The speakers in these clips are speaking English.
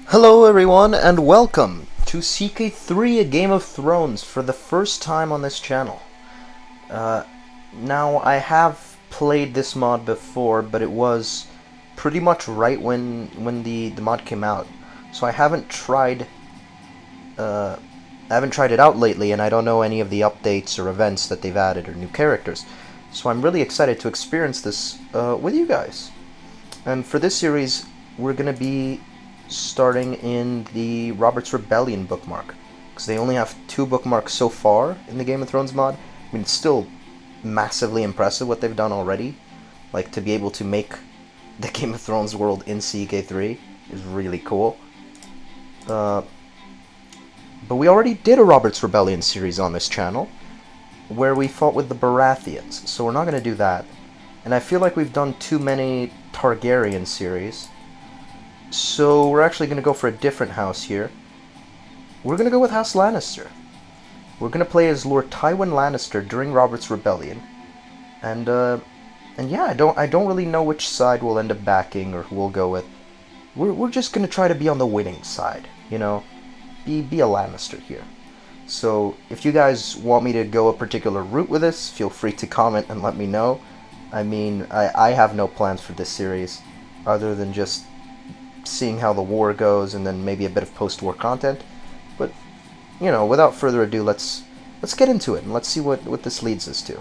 Hello everyone and welcome to CK3 A Game of Thrones for the first time on this channel. Now I have played this mod before, but it was pretty much right when the mod came out. So I haven't tried it out lately, and I don't know any of the updates or events that they've added or new characters. So I'm really excited to experience this with you guys. And for this series, we're going to be starting in the Robert's Rebellion bookmark, because they only have 2 bookmarks so far in the Game of Thrones mod. I mean, it's still massively impressive what they've done already. Like, to be able to make the Game of Thrones world in CK3 is really cool. But we already did a Robert's Rebellion series on this channel, where we fought with the Baratheons, so we're not going to do that. And I feel like we've done too many Targaryen series, so we're actually going to go for a different house here. We're going to go with House Lannister. We're going to play as Lord Tywin Lannister during Robert's Rebellion. And yeah, I don't really know which side we'll end up backing or who we'll go with. We're just going to try to be on the winning side, you know? Be a Lannister here. So if you guys want me to go a particular route with this, feel free to comment and let me know. I mean, I have no plans for this series, other than just seeing how the war goes and then maybe a bit of post-war content. But, you know, without further ado, let's get into it and let's see what this leads us to.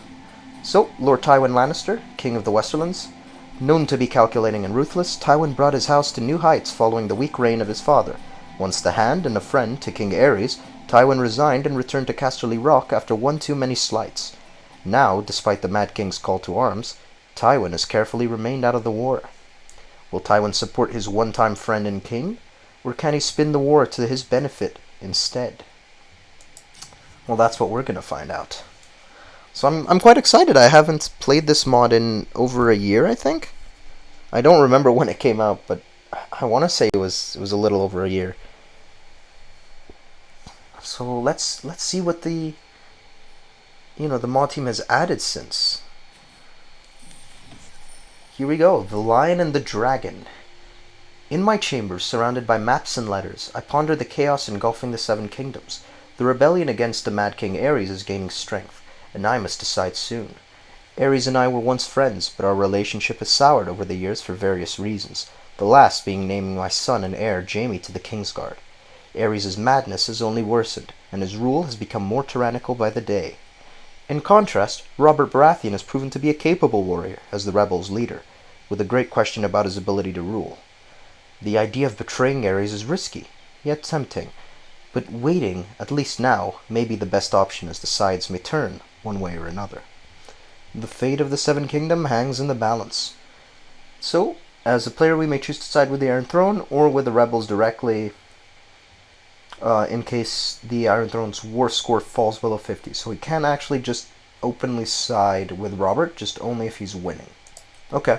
So, Lord Tywin Lannister, King of the Westerlands. Known to be calculating and ruthless, Tywin brought his house to new heights following the weak reign of his father. Once the hand and a friend to King Aerys, Tywin resigned and returned to Casterly Rock after one too many slights. Now, despite the Mad King's call to arms, Tywin has carefully remained out of the war. Will Tywin support his one-time friend and king, or can he spin the war to his benefit instead? Well, that's what we're going to find out. So I'm quite excited. I haven't played this mod in over a year, I think. I don't remember when it came out, but I want to say it was a little over a year. So let's see what the mod team has added since. Here we go, The Lion and the Dragon. In my chambers, surrounded by maps and letters, I ponder the chaos engulfing the 7 kingdoms. The rebellion against the Mad King Aerys is gaining strength, and I must decide soon. Aerys and I were once friends, but our relationship has soured over the years for various reasons, the last being naming my son and heir Jaime to the Kingsguard. Aerys' madness has only worsened, and his rule has become more tyrannical by the day. In contrast, Robert Baratheon has proven to be a capable warrior as the rebels' leader, with a great question about his ability to rule. The idea of betraying Aerys is risky, yet tempting, but waiting, at least now, may be the best option as the sides may turn one way or another. The fate of the 7 Kingdom hangs in the balance. So, as a player we may choose to side with the Iron Throne or with the rebels directly, in case the Iron Throne's war score falls below 50. So we can't actually just openly side with Robert, just only if he's winning. Okay.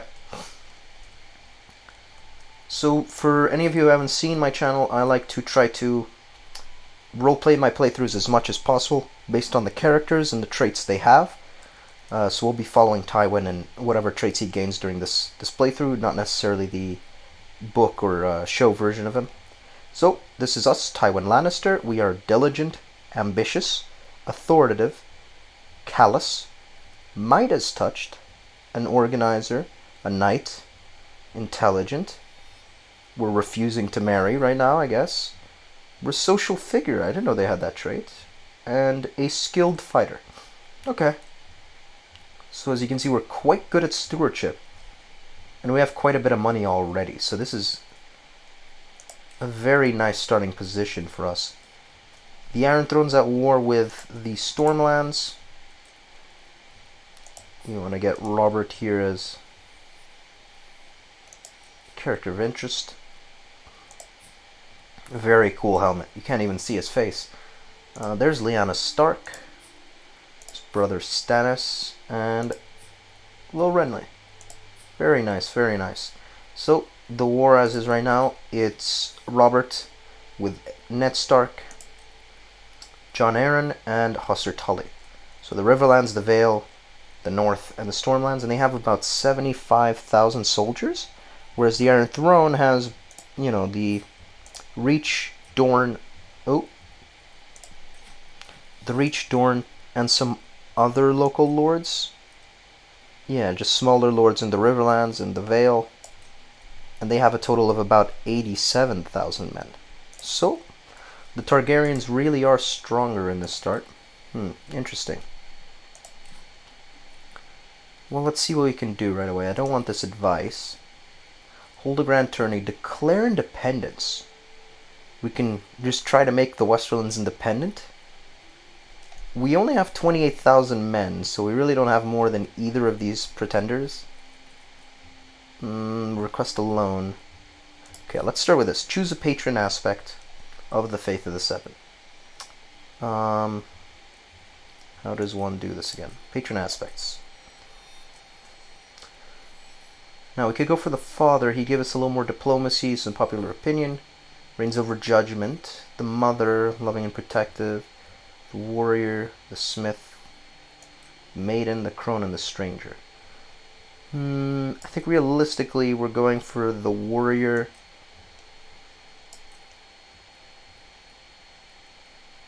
So for any of you who haven't seen my channel, I like to try to roleplay my playthroughs as much as possible based on the characters and the traits they have. So we'll be following Tywin and whatever traits he gains during this playthrough, not necessarily the book or show version of him. So, this is us, Tywin Lannister. We are diligent, ambitious, authoritative, callous, Midas-touched, an organizer, a knight, intelligent. We're refusing to marry right now, I guess. We're a social figure. I didn't know they had that trait. And a skilled fighter. Okay. So as you can see, we're quite good at stewardship. And we have quite a bit of money already. So this is a very nice starting position for us. The Iron Throne's at war with the Stormlands. You want to get Robert here as character of interest. A very cool helmet. You can't even see his face. There's Lyanna Stark, his brother Stannis, and Lil Renly. Very nice, very nice. So, the war as is right now, it's Robert with Ned Stark, Jon Arryn, and Hoster Tully. So the Riverlands, the Vale, the North, and the Stormlands, and they have about 75,000 soldiers, whereas the Iron Throne has, you know, the Reach, Dorne... Oh. The Reach, Dorne, and some other local lords. Yeah, just smaller lords in the Riverlands and the Vale. And they have a total of about 87,000 men. So, the Targaryens really are stronger in this start. Interesting. Well, let's see what we can do right away. I don't want this advice. Hold a grand tourney. Declare independence. We can just try to make the Westerlands independent. We only have 28,000 men, so we really don't have more than either of these pretenders. Request a loan. Okay, let's start with this. Choose a patron aspect of the Faith of the Seven. How does one do this again? Patron aspects. Now we could go for the father. He gave us a little more diplomacy, some popular opinion. Reigns over judgment. The mother, loving and protective. The warrior, the smith. The maiden, the crone, and the stranger. I think realistically we're going for the warrior.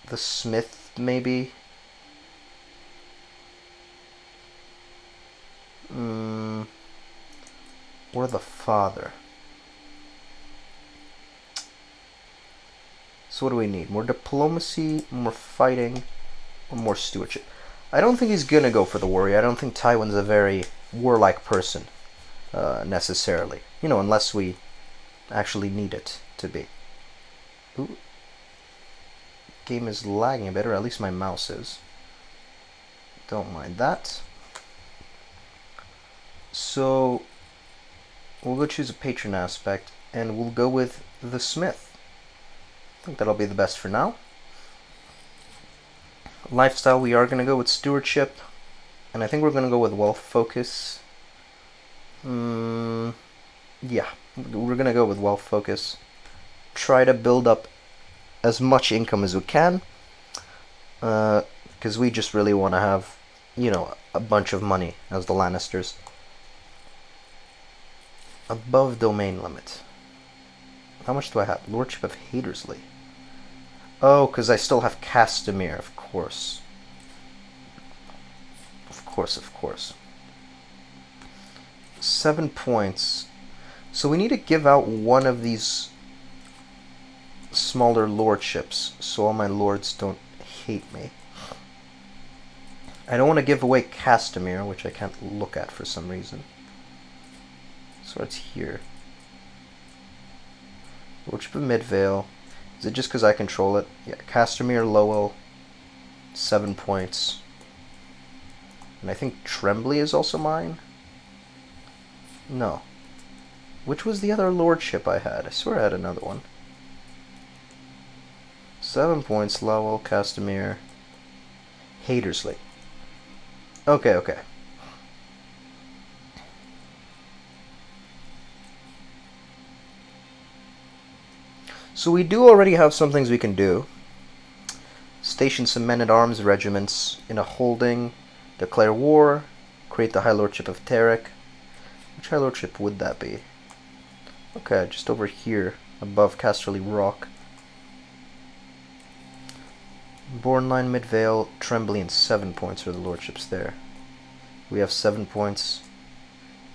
The smith, maybe. Or the father. So what do we need? More diplomacy, more fighting, or more stewardship? I don't think he's gonna go for the warrior. I don't think Tywin's a very warlike person, necessarily. You know, unless we actually need it to be. Ooh. Game is lagging a bit, or at least my mouse is. Don't mind that. So, we'll go choose a patron aspect, and we'll go with the smith. I think that'll be the best for now. Lifestyle, we are going to go with stewardship, and I think we're going to go with wealth focus. Yeah, we're going to go with wealth focus. Try to build up as much income as we can, because we just really want to have, you know, a bunch of money as the Lannisters. Above domain limit. How much do I have? Lordship of Hadersley. Oh, because I still have Castamere, of course. Of course. 7 points. So we need to give out one of these smaller lordships, so all my lords don't hate me. I don't want to give away Castamere, which I can't look at for some reason. So it's here. Lordship of Midvale. Is it just because I control it? Yeah, Castamere, Lowell, 7 points. And I think Tremblay is also mine? No. Which was the other lordship I had? I swear I had another one. 7 points, Lowell, Castamere, Hadersley. Okay. So we do already have some things we can do. Station some men-at-arms regiments in a holding, declare war, create the High Lordship of Tarek. Which High Lordship would that be? Okay, just over here, above Casterly Rock. Bourne-Line, Midvale, Tremblay, and 7 points for the lordships there. We have 7 points.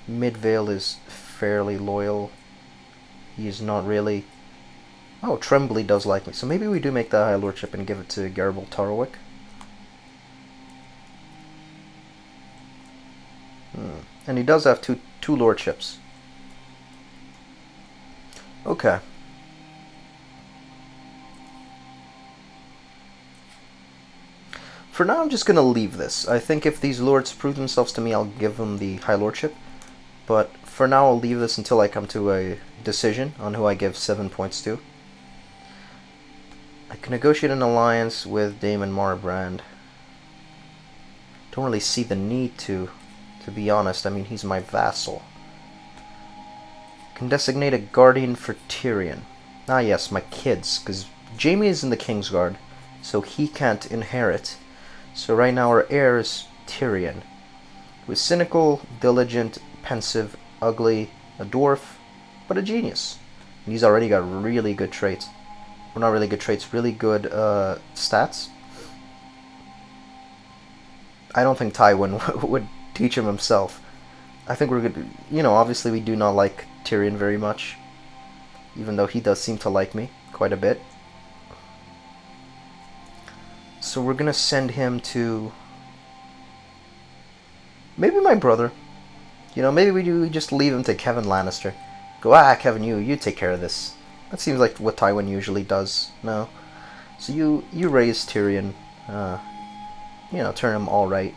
Midvale is fairly loyal. He is not really. Oh, Tremblay does like me, so maybe we do make that High Lordship and give it to Garble Tarwick. And he does have two lordships. Okay. For now, I'm just going to leave this. I think if these lords prove themselves to me, I'll give them the High Lordship. But for now, I'll leave this until I come to a decision on who I give 7 points to. I can negotiate an alliance with Daemon Marbrand. Don't really see the need to be honest. I mean, he's my vassal. Can designate a guardian for Tyrion. Ah yes, my kids, because Jaime is in the Kingsguard, so he can't inherit. So right now our heir is Tyrion, who is cynical, diligent, pensive, ugly, a dwarf, but a genius. And he's already got really good traits. Or not really good traits, really good stats. I don't think Tywin would teach him himself. I think we're good. You know, obviously we do not like Tyrion very much, even though he does seem to like me quite a bit. So we're gonna send him to maybe my brother. You know, maybe we just leave him to Kevin Lannister. Go, Kevin, you take care of this. That seems like what Tywin usually does. No, so you raise Tyrion. You know, turn him all right.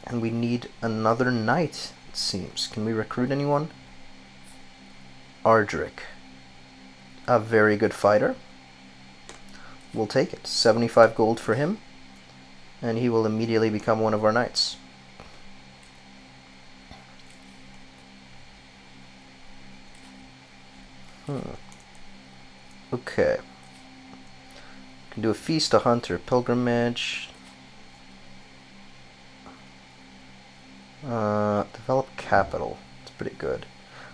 And we need another knight, it seems. Can we recruit anyone? Ardrick. A very good fighter. We'll take it. 75 gold for him. And he will immediately become one of our knights. Okay. Can do a feast, a hunt, or a pilgrimage. Develop capital. It's pretty good.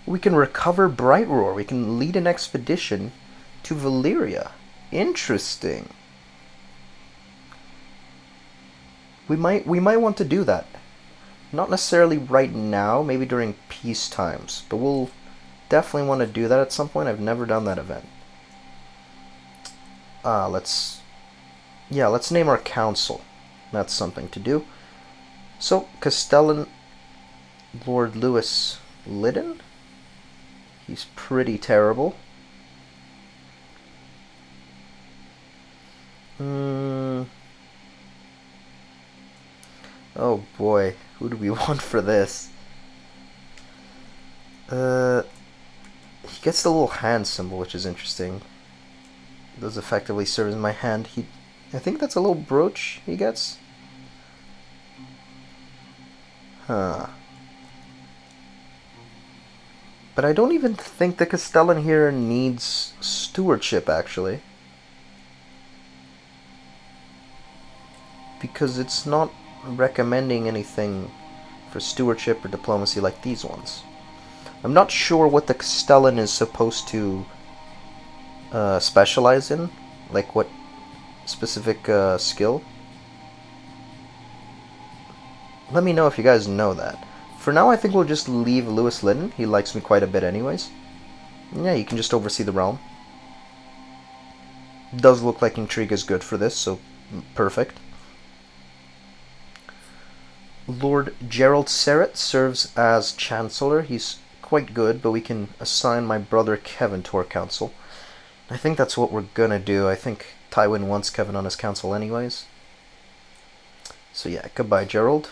We can recover Brightroar. We can lead an expedition to Valyria. Interesting. We might want to do that. Not necessarily right now, maybe during peace times, but we'll definitely want to do that at some point. I've never done that event. Let's name our council. That's something to do. So, Castellan Lord Lewis Liddon? He's pretty terrible. Oh boy, who do we want for this? He gets the little hand symbol, which is interesting. It does effectively serve as my hand. I think that's a little brooch he gets. Huh. But I don't even think the Castellan here needs stewardship, actually. Because it's not recommending anything for stewardship or diplomacy like these ones. I'm not sure what the Castellan is supposed to specialize in. Like what specific skill. Let me know if you guys know that. For now, I think we'll just leave Lewis Liddon. He likes me quite a bit anyways. Yeah, you can just oversee the realm. Does look like intrigue is good for this, so perfect. Lord Gerald Serret serves as Chancellor. He's quite good, but we can assign my brother Kevin to our council. I think that's what we're gonna do. I think Tywin wants Kevin on his council anyways. So yeah, goodbye Gerald.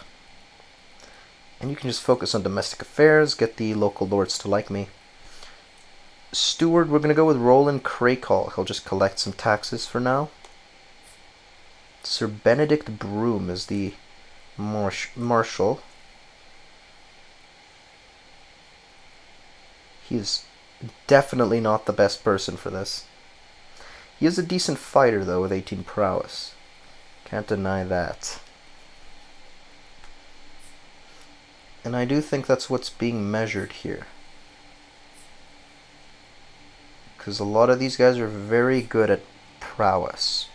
And you can just focus on domestic affairs, get the local lords to like me. Steward, we're going to go with Roland Crakehall. He'll just collect some taxes for now. Sir Benedict Broom is the marshal. He's definitely not the best person for this. He is a decent fighter, though, with 18 prowess. Can't deny that. And I do think that's what's being measured here. Because a lot of these guys are very good at prowess.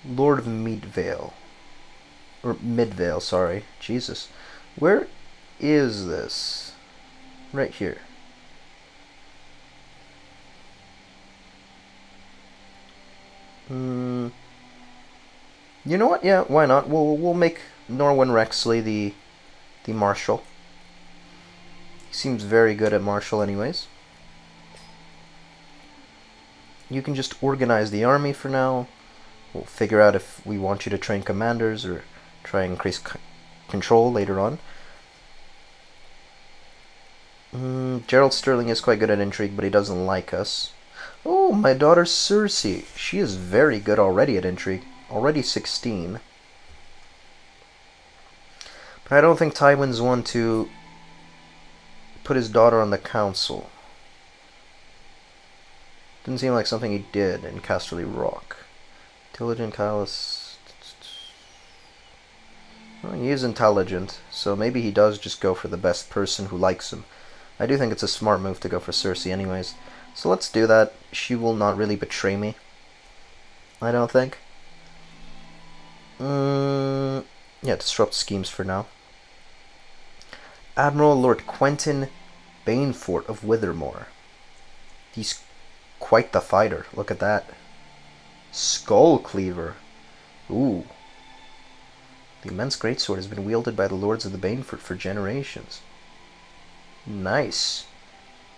Lord of Meadvale. Or Midvale, sorry. Jesus. Where is this? Right here. You know what? Yeah, why not? We'll make Norwin Rexley the marshal. He seems very good at marshal anyways. You can just organize the army for now. We'll figure out if we want you to train commanders or try and increase control later on. Gerald Sterling is quite good at intrigue, but he doesn't like us. Oh, my daughter Cersei. She is very good already at intrigue. Already 16. But I don't think Tywin's one to put his daughter on the council. Didn't seem like something he did in Casterly Rock. Intelligent Callus. Well, he is intelligent, so maybe he does just go for the best person who likes him. I do think it's a smart move to go for Cersei anyways. So let's do that. She will not really betray me, I don't think. Yeah, disrupt schemes for now. Admiral Lord Quentin Banefort of Withermoor. He's quite the fighter. Look at that. Skull Cleaver. Ooh. The immense greatsword has been wielded by the Lords of the Banefort for generations. Nice.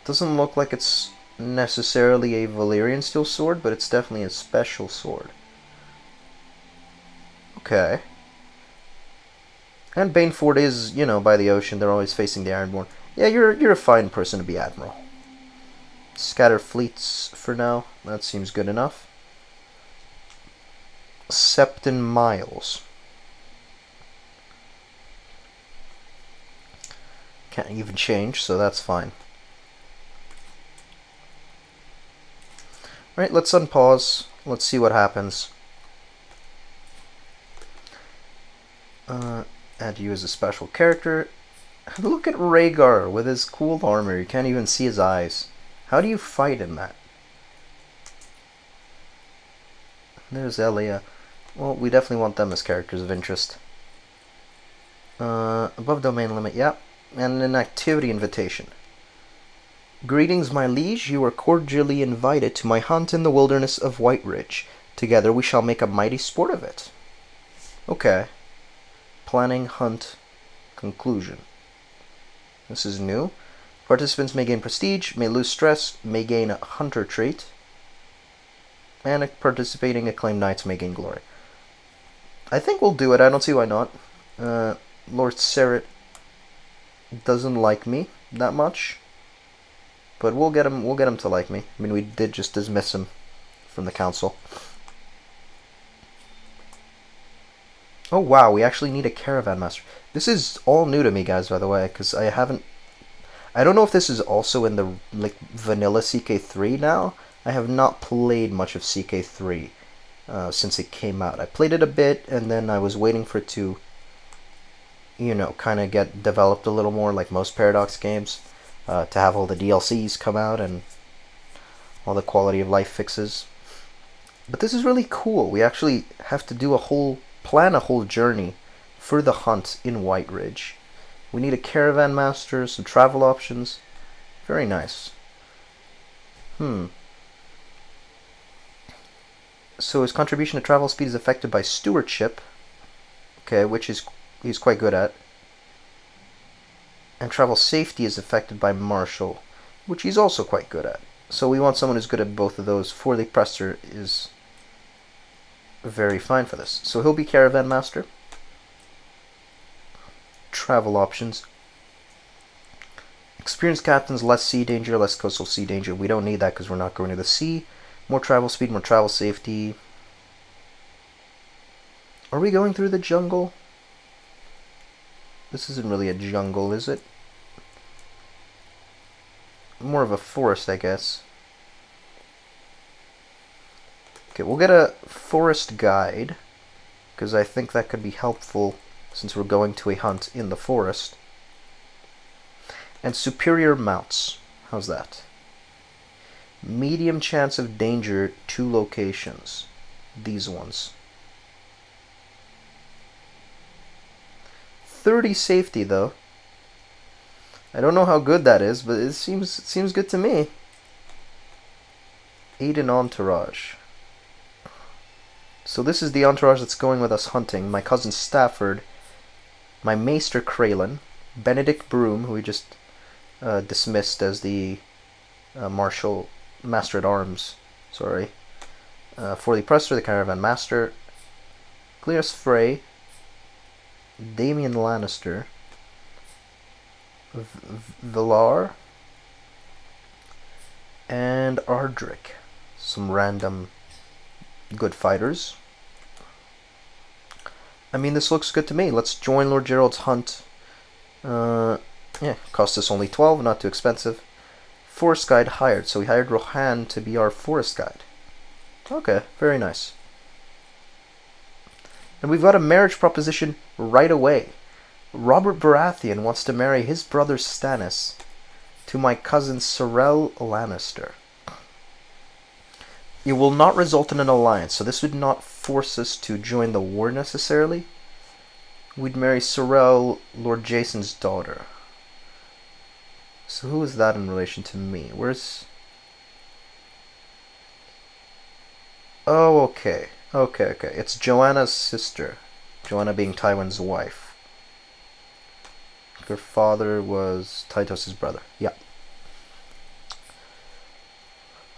Doesn't look like it's necessarily a Valyrian steel sword, but it's definitely a special sword. Okay. And Banefort is, you know, by the ocean. They're always facing the Ironborn. Yeah, you're a fine person to be Admiral. Scatter fleets for now. That seems good enough. Septon Miles. Can't even change, so that's fine. Alright, let's unpause. Let's see what happens. Add you as a special character. Look at Rhaegar with his cool armor. You can't even see his eyes. How do you fight in that? There's Elia. Well, we definitely want them as characters of interest. Above domain limit, yeah. And an activity invitation. Greetings, my liege. You are cordially invited to my hunt in the wilderness of White Ridge. Together we shall make a mighty sport of it. Okay. Planning, hunt, conclusion. This is new. Participants may gain prestige, may lose stress, may gain a hunter trait, and participating acclaimed knights may gain glory. I think we'll do it. I don't see why not. Lord Serret doesn't like me that much, but we'll get him. We'll get him to like me. I mean, we did just dismiss him from the council. Oh wow, we actually need a caravan master. This is all new to me, guys, by the way, because I don't know if this is also in the vanilla CK3 now. I have not played much of CK3 since it came out. I played it a bit, and then I was waiting for it to, you know, kind of get developed a little more, like most Paradox games, to have all the DLCs come out and all the quality of life fixes. But this is really cool. We actually have to do plan a whole journey for the hunt in White Ridge. We need a caravan master, some travel options. Very nice. So his contribution to travel speed is affected by stewardship. Okay, which he's quite good at. And travel safety is affected by martial, which he's also quite good at. So we want someone who's good at both of those. For the Presser is very fine for this. So he'll be caravan master. Travel options. Experienced captains, less sea danger, less coastal sea danger. We don't need that because we're not going to the sea. More travel speed, more travel safety. Are we going through the jungle? This isn't really a jungle, is it? More of a forest, I guess. Okay, we'll get a forest guide, because I think that could be helpful since we're going to a hunt in the forest. And superior mounts. How's that? Medium chance of danger, 2 locations. These ones. 30 safety, though. I don't know how good that is, but it seems good to me. 8 in entourage. So this is the entourage that's going with us hunting. My cousin Stafford, my Maester Kraylin, Benedict Broom, who we just dismissed as the Master at Arms. Sorry. For the Presser, the Caravan Master, Clearus Frey, Damian Lannister, Villar, and Ardrick. Some random good fighters. I mean, this looks good to me. Let's join Lord Gerald's hunt. Yeah, cost us only 12, not too expensive. Forest guide hired. So we hired Rohan to be our forest guide. Okay, very nice. And we've got a marriage proposition right away. Robert Baratheon wants to marry his brother Stannis to my cousin Sorel Lannister. It will not result in an alliance, so this would not force us to join the war necessarily. We'd marry Sorel, Lord Jason's daughter. So who is that in relation to me? Where's... Oh, okay. Okay. It's Joanna's sister. Joanna being Tywin's wife. Her father was Tytos' brother. Yeah.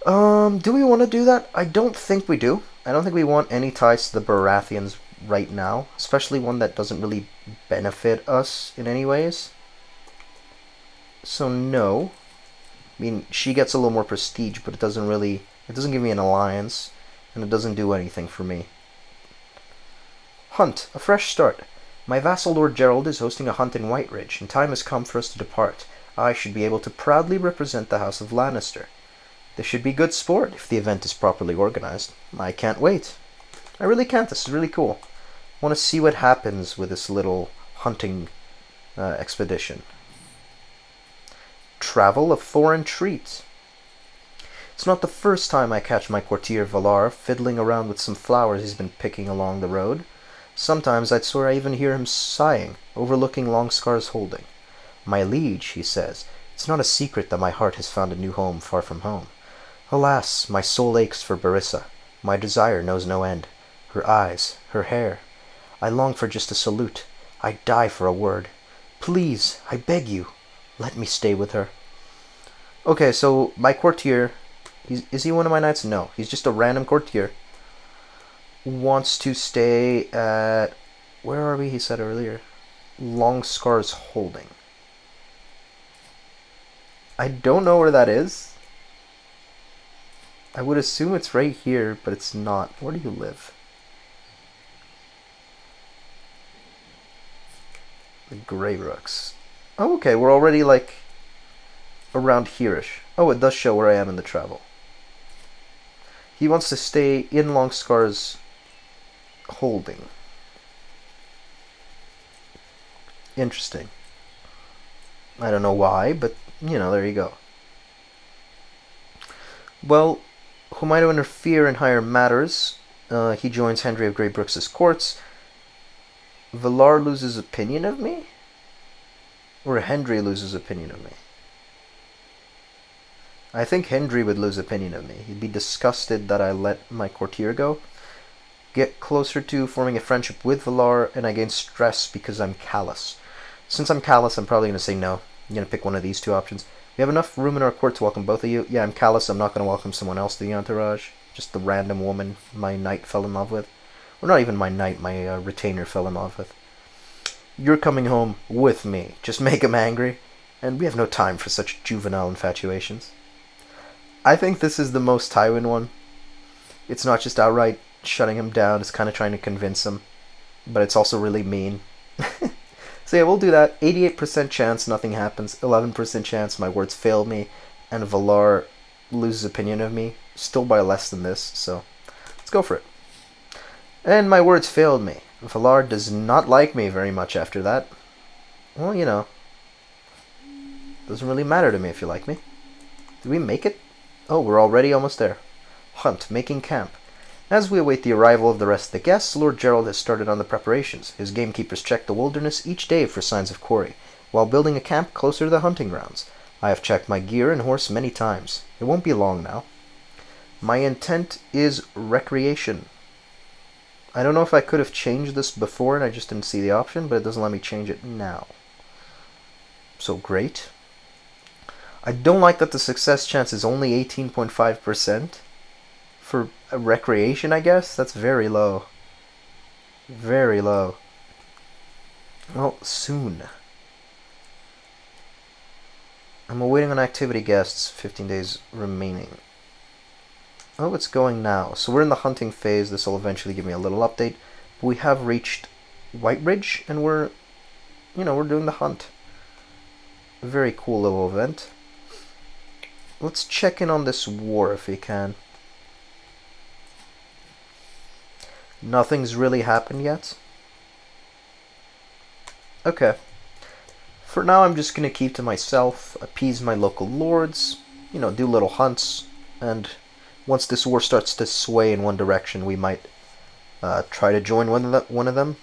Do we want to do that? I don't think we do. I don't think we want any ties to the Baratheons right now, especially one that doesn't really benefit us in any ways. So no. I mean, she gets a little more prestige, but it doesn't give me an alliance, and it doesn't do anything for me. Hunt, a fresh start. My vassal Lord Gerald is hosting a hunt in Whiteridge, and time has come for us to depart. I should be able to proudly represent the House of Lannister. This should be good sport if the event is properly organized. I can't wait. I really can't. This is really cool. I want to see what happens with this little hunting expedition. Travel a foreign treat. It's not the first time I catch my courtier Valar fiddling around with some flowers he's been picking along the road. Sometimes I'd swear I even hear him sighing, overlooking Longscar's holding. My liege, he says, it's not a secret that my heart has found a new home far from home. Alas, my soul aches for Barissa. My desire knows no end. Her eyes, her hair. I long for just a salute. I'd die for a word. Please, I beg you, let me stay with her. Okay, so my courtier, is he one of my knights? No, he's just a random courtier. Wants to stay at, where are we? He said earlier, Longscar's holding. I don't know where that is. I would assume it's right here, but it's not. Where do you live? The Grey Rooks. Oh, okay, we're already like around here-ish. Oh, it does show where I am in the travel. He wants to stay in Longscar's holding. Interesting. I don't know why, but, you know, there you go. Well, who might interfere in higher matters? He joins Hendry of Greybrook's courts. Valar loses opinion of me? Or Hendry loses opinion of me? I think Hendry would lose opinion of me. He'd be disgusted that I let my courtier go. Get closer to forming a friendship with Valar, and I gain stress because I'm callous. Since I'm callous, I'm probably going to say no. I'm going to pick one of these two options. We have enough room in our court to welcome both of you. Yeah, I'm callous. I'm not going to welcome someone else to the entourage. Just the random woman my knight fell in love with. Or not even my knight, my retainer fell in love with. You're coming home with me. Just make him angry. And we have no time for such juvenile infatuations. I think this is the most Tywin one. It's not just outright shutting him down. It's kind of trying to convince him. But it's also really mean. So yeah, we'll do that. 88% chance nothing happens. 11% chance my words fail me. And Valar loses opinion of me. Still by less than this. So let's go for it. And my words failed me. Valar does not like me very much after that. Well, you know. Doesn't really matter to me if you like me. Did we make it? Oh, we're already almost there. Hunt, making camp. As we await the arrival of the rest of the guests, Lord Gerald has started on the preparations. His gamekeepers check the wilderness each day for signs of quarry, while building a camp closer to the hunting grounds. I have checked my gear and horse many times. It won't be long now. My intent is recreation. I don't know if I could have changed this before and I just didn't see the option, but it doesn't let me change it now. So great. I don't like that the success chance is only 18.5%. For a recreation, I guess? That's very low. Very low. Well, soon. I'm awaiting on activity guests. 15 days remaining. Oh, it's going now. So we're in the hunting phase. This will eventually give me a little update. We have reached Whiteridge, and we're doing the hunt. A very cool little event. Let's check in on this war if we can. Nothing's really happened yet. Okay. For now, I'm just going to keep to myself, appease my local lords, you know, do little hunts, and once this war starts to sway in one direction, we might try to join one of them.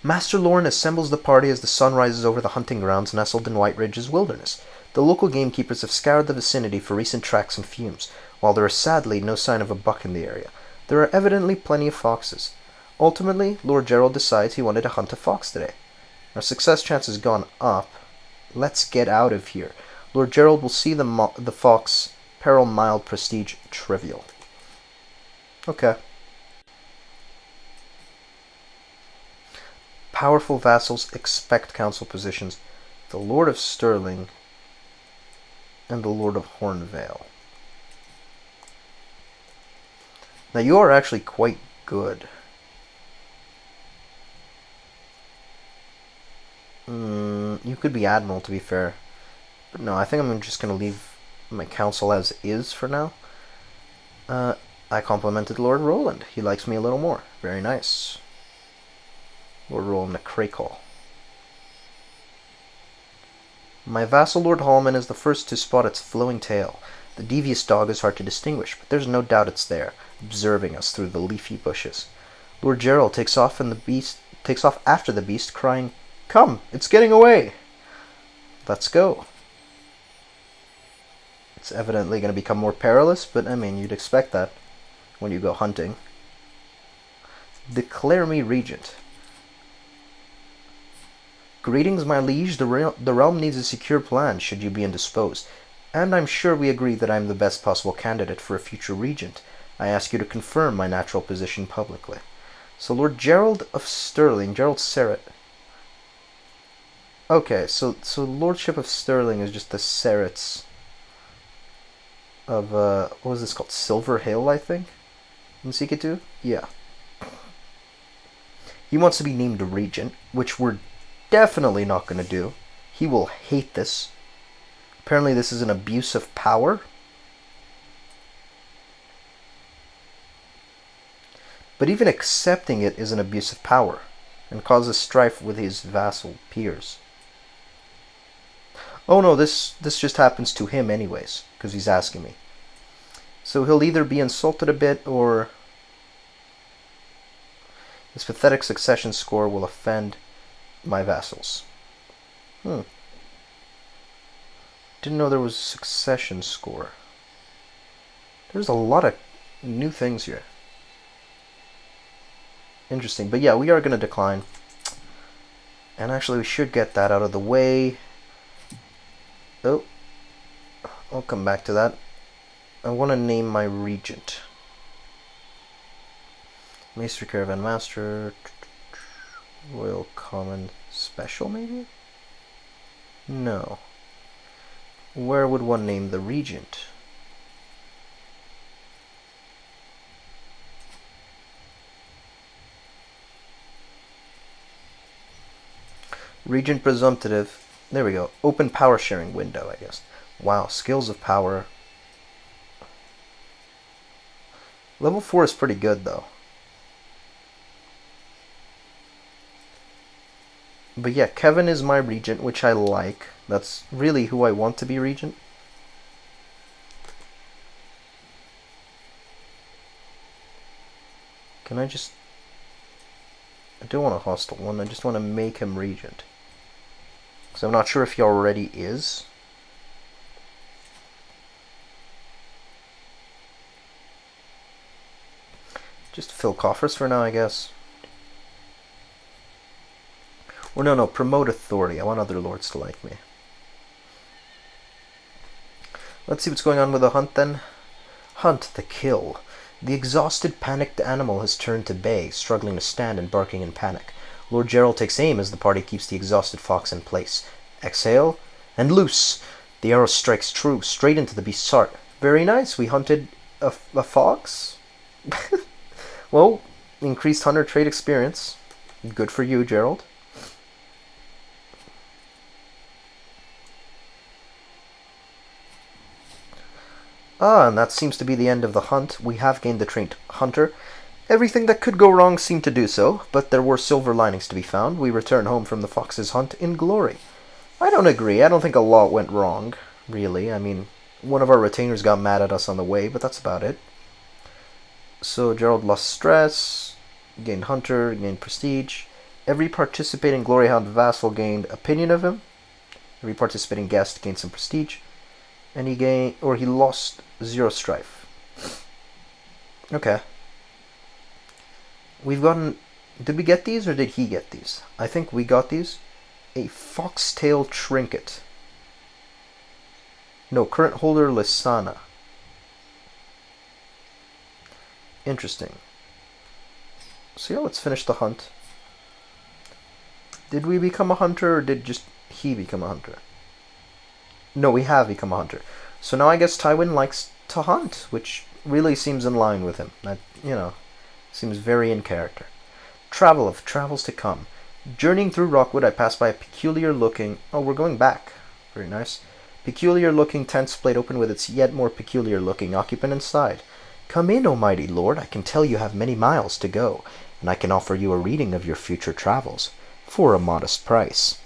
Master Lorne assembles the party as the sun rises over the hunting grounds nestled in White Ridge's wilderness. The local gamekeepers have scoured the vicinity for recent tracks and fumes, while there is sadly no sign of a buck in the area. There are evidently plenty of foxes. Ultimately, Lord Gerald decides he wanted to hunt a fox today. Our success chance has gone up. Let's get out of here. Lord Gerald will see the fox. Peril mild, prestige trivial. Okay. Powerful vassals expect council positions. The Lord of Stirling and the Lord of Hornvale. Now you are actually quite good. You could be Admiral, to be fair. But no, I think I'm just going to leave my council as is for now. I complimented Lord Roland. He likes me a little more. Very nice. Lord Roland of Crakehall. My vassal Lord Hallman is the first to spot its flowing tail. The devious dog is hard to distinguish, but there's no doubt it's there, observing us through the leafy bushes. Lord Gerald takes off after the beast, crying, "Come, it's getting away!" Let's go. It's evidently going to become more perilous, but I mean, you'd expect that when you go hunting. Declare me regent. Greetings, my liege. The realm needs a secure plan should you be indisposed, and I'm sure we agree that I'm the best possible candidate for a future regent. I ask you to confirm my natural position publicly. So Lord Gerald of Stirling, Gerald Serret. Okay, so Lordship of Stirling is just the Serrets of, what was this called? Silver Hill, I think? In CK2? Yeah. He wants to be named a regent, which we're definitely not going to do. He will hate this. Apparently this is an abuse of power. But even accepting it is an abuse of power and causes strife with his vassal peers. Oh no, this just happens to him anyways, because he's asking me. So he'll either be insulted a bit, or his pathetic succession score will offend my vassals. Didn't know there was a succession score. There's a lot of new things here. Interesting, but yeah, we are going to decline. And actually we should get that out of the way. Oh, I'll come back to that. I want to name my regent. Maester Caravan Master. Royal Common Special, maybe? No. Where would one name the regent? Regent Presumptive. There we go. Open power sharing window, I guess. Wow, skills of power. Level 4 is pretty good, though. But yeah, Kevin is my regent, which I like. That's really who I want to be regent. Can I just... I don't want a hostile one, I just want to make him regent. Because I'm not sure if he already is. Just fill coffers for now, I guess. Or no, promote authority. I want other lords to like me. Let's see what's going on with the hunt then. Hunt the kill. The exhausted, panicked animal has turned to bay, struggling to stand and barking in panic. Lord Gerald takes aim as the party keeps the exhausted fox in place. Exhale, and loose! The arrow strikes true, straight into the beast's heart. Very nice, we hunted a fox? Well, increased hunter trait experience. Good for you, Gerald. And that seems to be the end of the hunt. We have gained the trait Hunter. Everything that could go wrong seemed to do so, but there were silver linings to be found. We returned home from the fox's hunt in glory. I don't agree. I don't think a lot went wrong, really. I mean, one of our retainers got mad at us on the way, but that's about it. So Gerald lost stress, gained hunter, gained prestige. Every participating Gloryhound vassal gained opinion of him. Every participating guest gained some prestige. And he lost 0 strife. Okay. We've gotten... Did we get these or did he get these? I think we got these. A foxtail trinket. No, current holder Lysana. Interesting. So yeah, let's finish the hunt. Did we become a hunter or did just he become a hunter? No, we have become a hunter. So now I guess Tywin likes to hunt, which really seems in line with him. That, seems very in character. Travel of travels to come. Journeying through Rockwood, I passed by a peculiar-looking... Oh, we're going back. Very nice. Peculiar-looking tent splayed open with its yet more peculiar-looking occupant inside. Come in, O mighty lord. I can tell you have many miles to go, and I can offer you a reading of your future travels, for a modest price.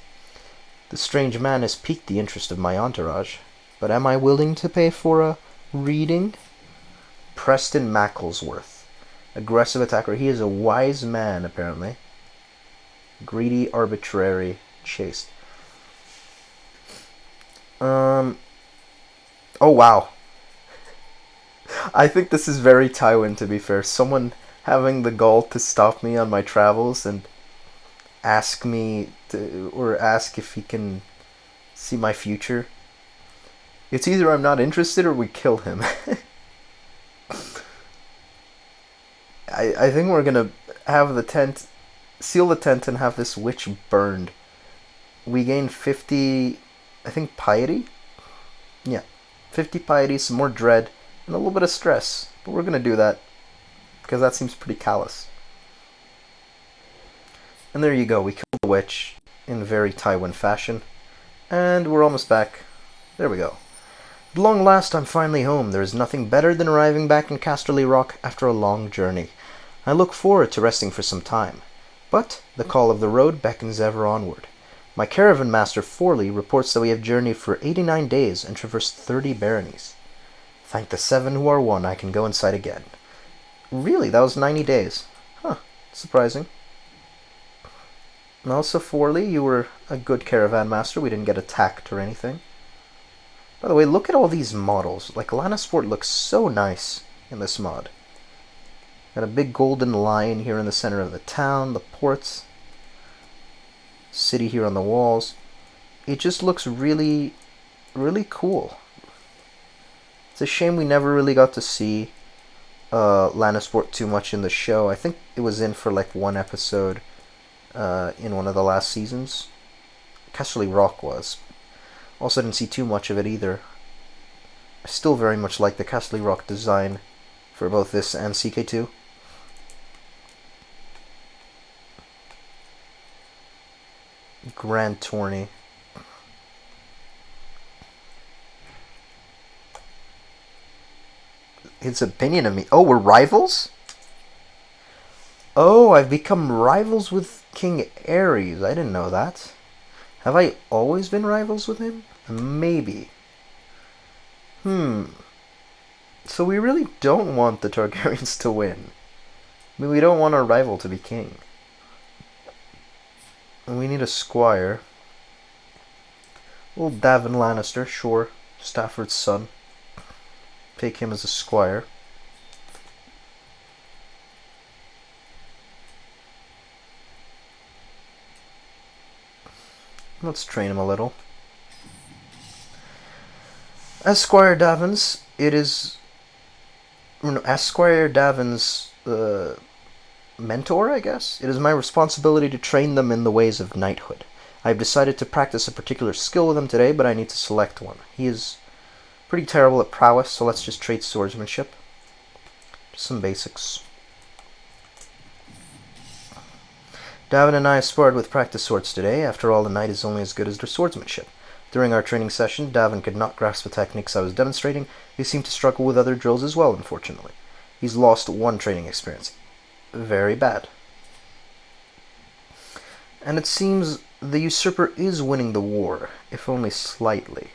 The strange man has piqued the interest of my entourage, but am I willing to pay for a reading? Preston Macklesworth. Aggressive attacker. He is a wise man, apparently. Greedy, arbitrary, chaste. Oh, wow. I think this is very Tywin, to be fair. Someone having the gall to stop me on my travels and ask if he can see my future. It's either I'm not interested or we kill him. I think we're gonna have the tent, seal the tent and have this witch burned. We gain 50, I think, piety? Yeah, 50 piety, some more dread, and a little bit of stress. But we're gonna do that, because that seems pretty callous. And there you go, we killed the witch in very Tywin fashion. And we're almost back. There we go. At long last, I'm finally home. There is nothing better than arriving back in Casterly Rock after a long journey. I look forward to resting for some time. But the call of the road beckons ever onward. My caravan master, Forley, reports that we have journeyed for 89 days and traversed 30 baronies. Thank the 7 who are one, I can go inside again. Really? That was 90 days. Huh. Surprising. And also, Forley, you were a good caravan master. We didn't get attacked or anything. By the way, look at all these models. Like, Lannisport looks so nice in this mod. Got a big golden lion here in the center of the town, the ports. City here on the walls. It just looks really, really cool. It's a shame we never really got to see Lannisport too much in the show. I think it was in for like one episode in one of the last seasons. Casterly Rock was. Also didn't see too much of it either. I still very much like the Casterly Rock design for both this and CK2. Grand Tourney. His opinion of me. Oh, we're rivals? Oh, I've become rivals with King Aerys. I didn't know that. Have I always been rivals with him? Maybe. So we really don't want the Targaryens to win. I mean, we don't want our rival to be king. And we need a squire. Old Davin Lannister, sure. Stafford's son. Take him as a squire. Let's train him a little. As Squire Davin's, as Squire Davin's mentor, I guess, it is my responsibility to train them in the ways of knighthood. I have decided to practice a particular skill with him today, but I need to select one. He is pretty terrible at prowess, so let's just trade swordsmanship. Just some basics. Davin and I sparred with practice swords today. After all, a knight is only as good as their swordsmanship. During our training session, Davin could not grasp the techniques I was demonstrating. He seemed to struggle with other drills as well, unfortunately. He's lost one training experience. very bad. And it seems the usurper is winning the war, if only slightly.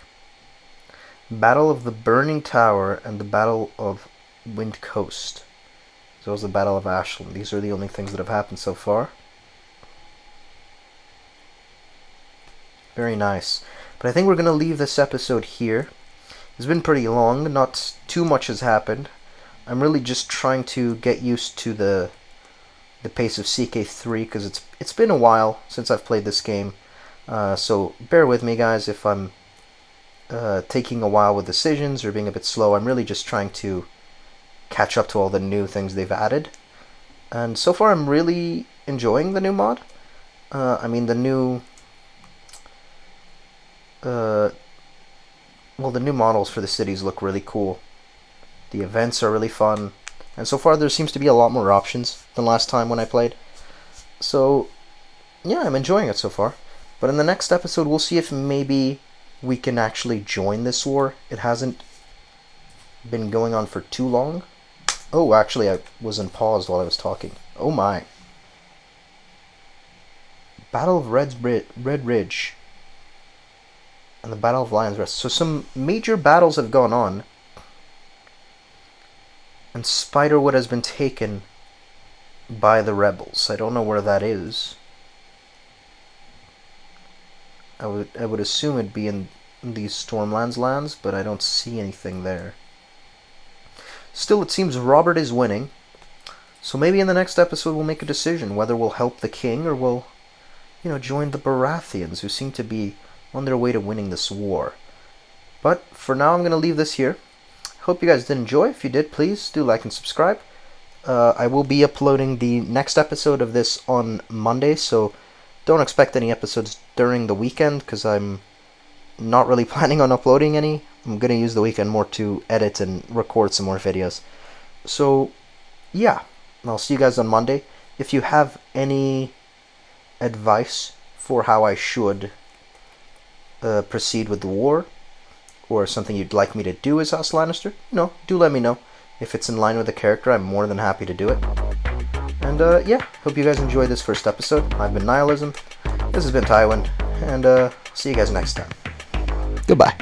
Battle of the Burning Tower and the Battle of Wind Coast. As well as the Battle of Ashland. These are the only things that have happened so far. Very nice. But I think we're going to leave this episode here. It's been pretty long. Not too much has happened. I'm really just trying to get used to the pace of CK3 because it's been a while since I've played this game. So bear with me, guys, if I'm taking a while with decisions or being a bit slow. I'm really just trying to catch up to all the new things they've added. And so far I'm really enjoying the new mod. I mean the new the new models for the cities look really cool. The events are really fun. And so far there seems to be a lot more options than last time when I played. So yeah, I'm enjoying it so far. But in the next episode we'll see if maybe we can actually join this war. It hasn't been going on for too long. Oh, actually I wasn't paused while I was talking. Oh my. Battle of Red Ridge and the Battle of Lion's Rest. So some major battles have gone on. And Spiderwood has been taken by the rebels. I don't know where that is. I would assume it'd be in these Stormlands lands, but I don't see anything there. Still, it seems Robert is winning. So maybe in the next episode we'll make a decision whether we'll help the king or we'll, join the Baratheons, who seem to be on their way to winning this war. But for now, I'm going to leave this here. Hope you guys did enjoy. If you did, please do like and subscribe. I will be uploading the next episode of this on Monday, so don't expect any episodes during the weekend, because I'm not really planning on uploading any. I'm going to use the weekend more to edit and record some more videos. So, yeah, I'll see you guys on Monday. If you have any advice for how I should proceed with the war, or something you'd like me to do as House Lannister, do let me know. If it's in line with the character, I'm more than happy to do it. And yeah, hope you guys enjoyed this first episode. I've been Nihilism, this has been Tywin, and see you guys next time. Goodbye.